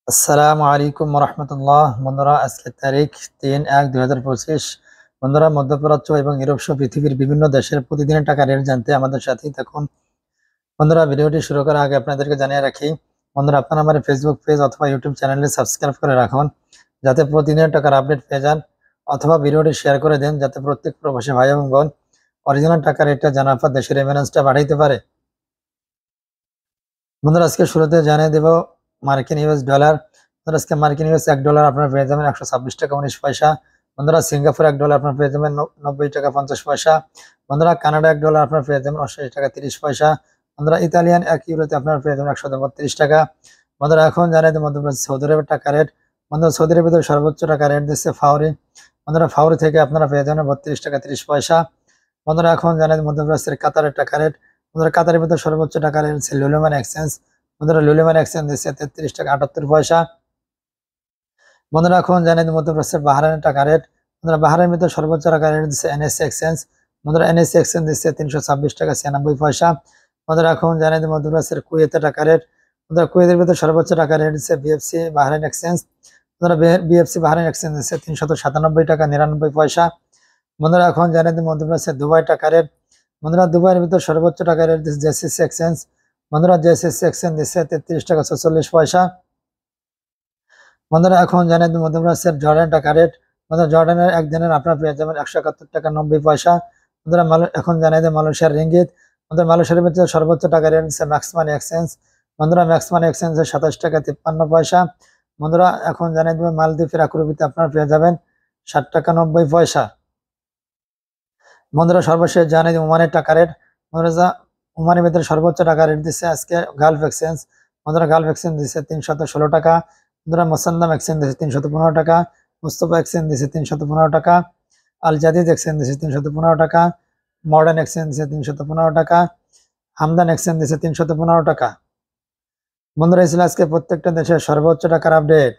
আসসালামু আলাইকুম রহমতুল্লাহ। বন্ধুরা, আজকের তারিখ 3-1-2025। বন্ধুরা, মধ্যপ্রাচ্য এবং ইউরোপ সহ পৃথিবীর বিভিন্ন দেশের প্রতিদিনের টাকা রেট জানতে আমাদের সাথেই থাকুন। বন্ধুরা, ভিডিওটি শুরু করার আগে আপনাদেরকে জানিয়ে রাখি, বন্ধুরা, আপনারা আমার ফেসবুক পেজ অথবা ইউটিউব চ্যানেলে সাবস্ক্রাইব করে রাখুন, যাতে প্রতিদিনের টাকার আপডেট পেয়ে যান, অথবা ভিডিওটি শেয়ার করে দেন, যাতে প্রত্যেক প্রবাসী ভাই এবং বোন অরিজিনাল টাকা রেটটা জানার পর দেশের রেমিটেন্সটা বাড়াইতে পারে। বন্ধুরা, আজকে শুরুতে জানিয়ে দেব মার্কিন ইউএস ডলার। বন্ধুরা, আজকে মার্কিন ইউএস $1 আপনার পেয়ে যাবেন 126 টাকা 19 পয়সা। বন্ধুরা, সিঙ্গাপুর $1 আপনার পেয়ে যাবেন 90 টাকা 50 পয়সা। বন্ধুরা, কানাডা $1 আপনার পেয়ে যাবেন 88 টাকা 30 পয়সা। বন্ধুরা, ইতালিয়ান 1 ইউরোতে আপনার পেয়ে যাবেন 132 টাকা। বন্ধুরা, এখন জানিয়ে দেব মধ্যপ্রদেশ সৌদি আরবের টাকা রেট। বন্ধুরা, সৌদি আরবের ভিতরে সর্বোচ্চ টাকা রেট দিচ্ছে ফাউরি। বন্ধুরা, ফাউরি থেকে আপনারা পেয়ে যাবেন 32 টাকা 30 পয়সা। বন্ধুরা, এখন জানিয়ে দেব মধ্যপ্রদেশের কাতারের টাকা রেট। বন্ধুরা, কাতারের ভিতরে সর্বোচ্চ টাকা রেট হচ্ছে লুলুমান এক্সচেঞ্জ। বন্ধুরা, লুলুমান এক্সচেঞ্জ দিচ্ছে 33 টাকা 78 পয়সা। বন্ধুরা, এখন জানিয়ে দিই মধ্যপ্রাচ্যের বাহরাইনের টাকা রেট। বন্ধুরা, বাহরাইনের ভিতরে সর্বোচ্চ টাকা রেট দিচ্ছে এনএসসি এক্সচেঞ্জ। বন্ধুরা, এনএসসি এক্সচেঞ্জ দিচ্ছে 326 টাকা 96 পয়সা। বন্ধুরা, এখন জানিয়ে দিই মধ্যপ্রাচ্যের কুয়েতের টাকা রেট। বন্ধুরা, কুয়েতের ভিতরে সর্বোচ্চ টাকা রেট দিচ্ছে বিএফসি বাহরাইন এক্সচেঞ্জ। বন্ধুরা, বিএফসি বাহরাইন এক্সচেঞ্জ দিচ্ছে 397 টাকা 99 পয়সা। বন্ধুরা, এখন জানিয়ে দিই মধ্যপ্রাচ্যের দুবাই টাকা রেট। বন্ধুরা, দুবাইয়ের ভিতরে সর্বোচ্চ টাকা রেট দিচ্ছে জেসিসি এক্সচেঞ্জ। বন্ধুরা, জেসিসি এক্সচেঞ্জ দিচ্ছে 33 টাকা 44 পয়সা। বন্ধুরা, এখন জানেন মধ্যপ্রাচ্যের জর্ডান টাকা রেট। বন্ধুরা, জর্ডানের একদিনের আপনার পেয়ে যাবেন 171 টাকা 90 পয়সা। বন্ধুরা, এখন জানিয়ে দেয় মালয়েশিয়ার রিঙ্গিত। বন্ধুরা, মালয়েশিয়ার ভিতরে সর্বোচ্চ টাকা রেট দিচ্ছে ম্যাক্স মানি এক্সচেঞ্জ। বন্ধুরা, ম্যাক্স মানি এক্সচেঞ্জে 27 টাকা 53 পয়সা। বন্ধুরা, এখন জানিয়ে দেবে মালদ্বীপের আক্রবিতে আপনার পেয়ে যাবেন 60 টাকা 90 পয়সা। বন্ধুরা, সর্বশেষ জানিয়ে দিই ওমানের টাকা রেট। বন্ধুরা, ওমানের ভিতরে সর্বোচ্চ টাকা রেট দিচ্ছে আজকে গালফ এক্সচেঞ্জ। বন্ধুরা, গালফ এক্সচেঞ্জ দিচ্ছে 316 টাকা। বন্ধুরা, মোসান্দাম এক্সচেঞ্জ দিচ্ছে 315 টাকা। মুস্তফা এক্সচেঞ্জ দিচ্ছে 315 টাকা। আল জাদিদ এক্সচেঞ্জ দিচ্ছে 315 টাকা। মডার্ন এক্সচেঞ্জ দিচ্ছে 315 টাকা। হামদান এক্সচেঞ্জ দিচ্ছে 315 টাকা। বন্ধুরা, এই ছিল আজকে প্রত্যেকটা দেশের সর্বোচ্চ টাকার আপডেট।